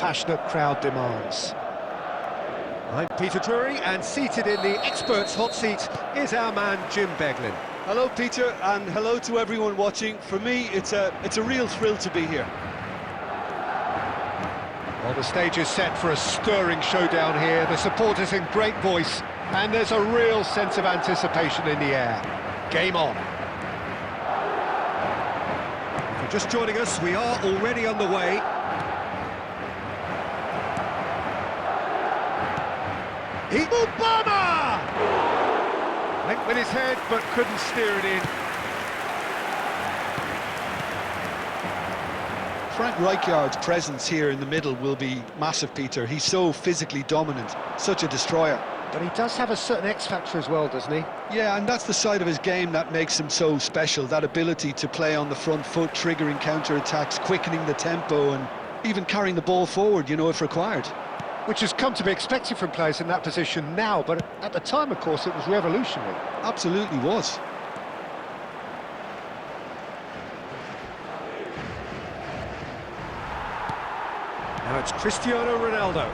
passionate crowd demands. I'm Peter Drury, and seated in the experts' hot seat is our man Jim Beglin. Hello, Peter, and hello to everyone watching. For me, it's a real thrill to be here. Well, the stage is set for a stirring showdown here. The supporters in great voice, and there's a real sense of anticipation in the air. Game on. If you're just joining us, we are already underway. Obama! Went with his head, but couldn't steer it in. Frank Rijkaard's presence here in the middle will be massive, Peter. He's so physically dominant, such a destroyer. But he does have a certain X-factor as well, doesn't he? Yeah, and that's the side of his game that makes him so special, that ability to play on the front foot, triggering counter-attacks, quickening the tempo, and even carrying the ball forward, if required. Which has come to be expected from players in that position now, but at the time, of course, it was revolutionary. Absolutely was. Now it's Cristiano Ronaldo.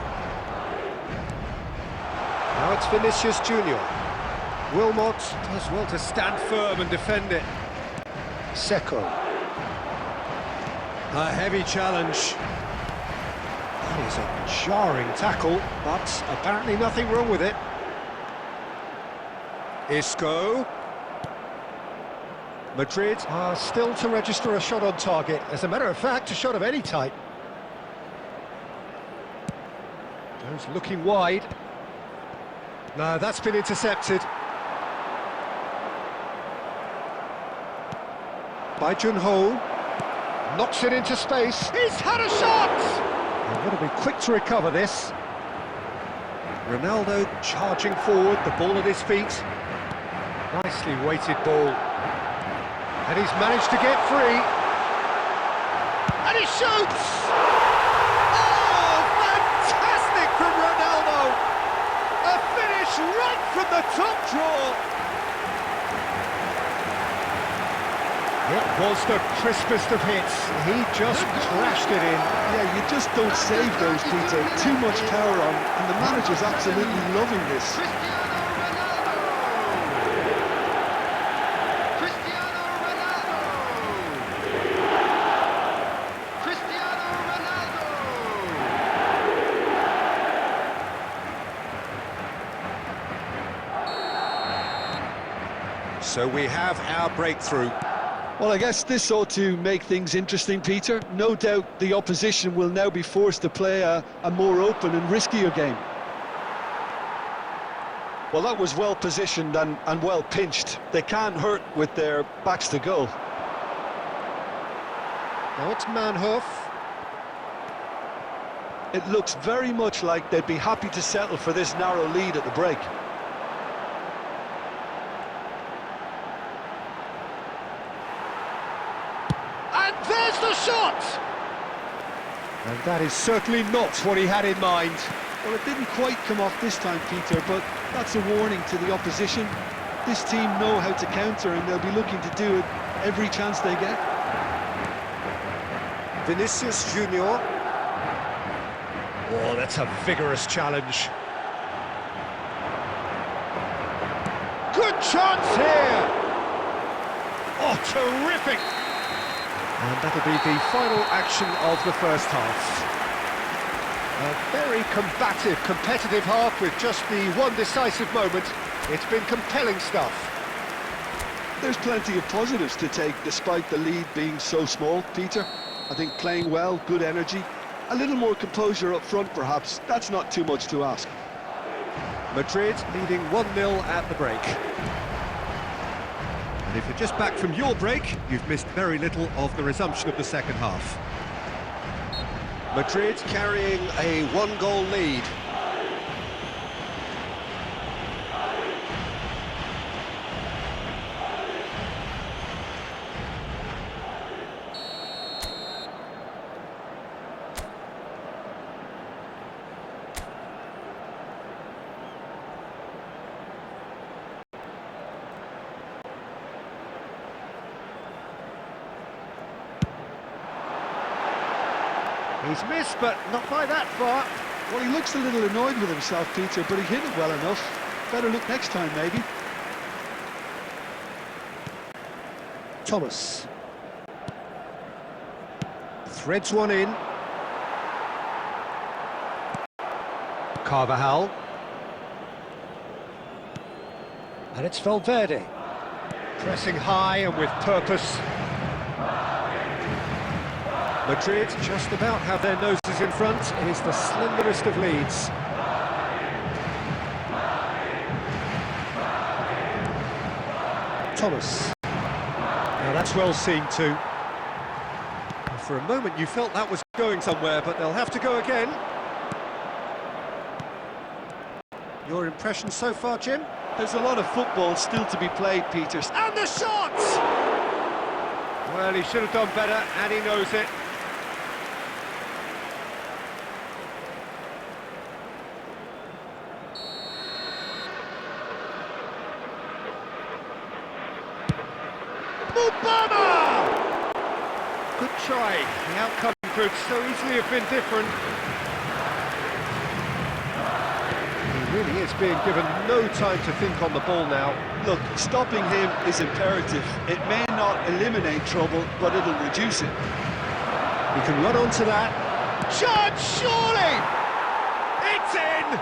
Now it's Vinicius Junior. Wilmot does well to stand firm and defend it. Seco. A heavy challenge. That is a jarring tackle, but apparently nothing wrong with it. Isco. Madrid are still to register a shot on target. As a matter of fact, a shot of any type. Goes looking wide. No, that's been intercepted. By Junho. Knocks it into space. He's had a shot! They're going to be quick to recover this. Ronaldo charging forward, the ball at his feet. Nicely weighted ball. And he's managed to get free. And he shoots! Oh, fantastic from Ronaldo! A finish right from the top draw. It was the crispest of hits. He just crashed it in. Yeah, you just don't save those, Peter. Too much power on, and the manager's absolutely loving this. So we have our breakthrough. Well, I guess this ought to make things interesting, Peter. No doubt the opposition will now be forced to play a more open and riskier game. Well, that was well positioned and well pinched. They can't hurt with their backs to goal. Now it's Manhoef. It looks very much like they'd be happy to settle for this narrow lead at the break. And there's the shot! And that is certainly not what he had in mind. Well, it didn't quite come off this time, Peter, but that's a warning to the opposition. This team know how to counter, and they'll be looking to do it every chance they get. Vinicius Junior. Oh, that's a vigorous challenge. Good chance here! Oh, terrific! And that'll be the final action of the first half. A very combative, competitive half with just the one decisive moment. It's been compelling stuff. There's plenty of positives to take despite the lead being so small, Peter. I think playing well, good energy, a little more composure up front perhaps, that's not too much to ask. Madrid leading 1-0 at the break. And if you're just back from your break, you've missed very little of the resumption of the second half. Madrid carrying a one-goal lead. He's missed, but not by that far. Well, he looks a little annoyed with himself, Peter, but he hit it well enough. Better look next time, maybe. Thomas. Threads one in. Carvajal. And it's Valverde. Pressing high and with purpose. Madrid just about have their noses in front. It is the slenderest of leads. Thomas. Now that's well seen too. For a moment you felt that was going somewhere, but they'll have to go again. Your impression so far, Jim? There's a lot of football still to be played, Peter. And the shot! Well, he should have done better, and he knows it. Obama! Good try. The outcome could so easily have been different. He really is being given no time to think on the ball now. Look, stopping him is imperative. It may not eliminate trouble, but it'll reduce it. He can run onto that. Shot, surely! It's in!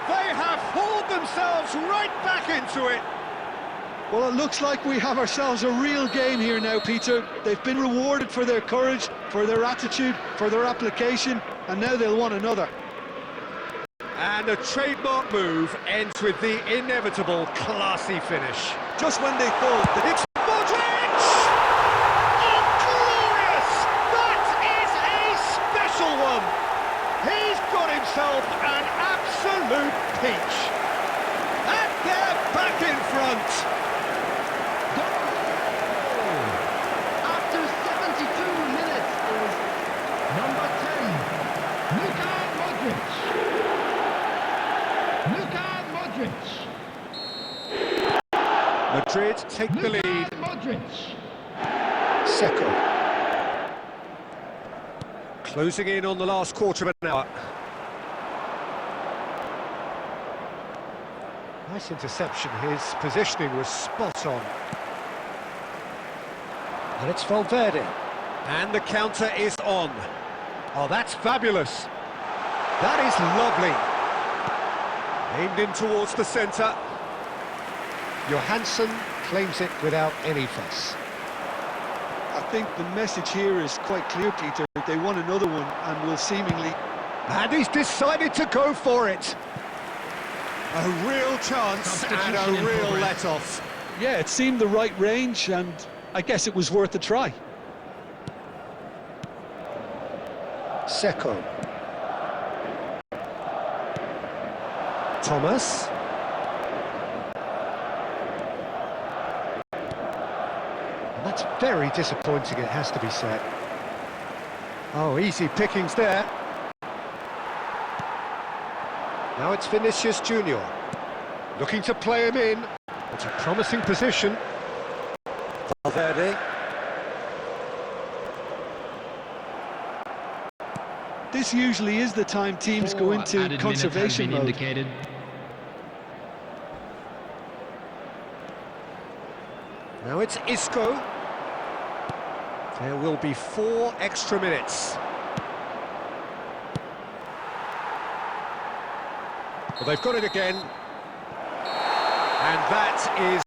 They have hauled themselves right back into it. Well, it looks like we have ourselves a real game here now, Peter. They've been rewarded for their courage, for their attitude, for their application, and now they'll want another. And the trademark move ends with the inevitable classy finish. Just when they thought that It's Modric! Oh, glorious! That is a special one! He's got himself an absolute peach. And they're back in front. After 72 minutes is number 10, Luka Modric. Madrid take the lead. Modric. Seco. Closing in on the last quarter of an hour. Nice interception. His positioning was spot on. And it's Valverde. And the counter is on. Oh, that's fabulous. That is lovely. Aimed in towards the centre. Johansson claims it without any fuss. I think the message here is quite clear, Peter. They want another one and will seemingly... And he's decided to go for it. A real chance and a real let-off. Yeah, it seemed the right range, and I guess it was worth a try. Seco. Thomas. And that's very disappointing, it has to be said. Oh, easy pickings there. Now it's Vinicius Junior. Looking to play him in. It's a promising position. Valverde. This usually is the time teams go into conservation mode. Indicated. Now it's Isco. There will be 4 extra minutes. Well, they've got it again. And that is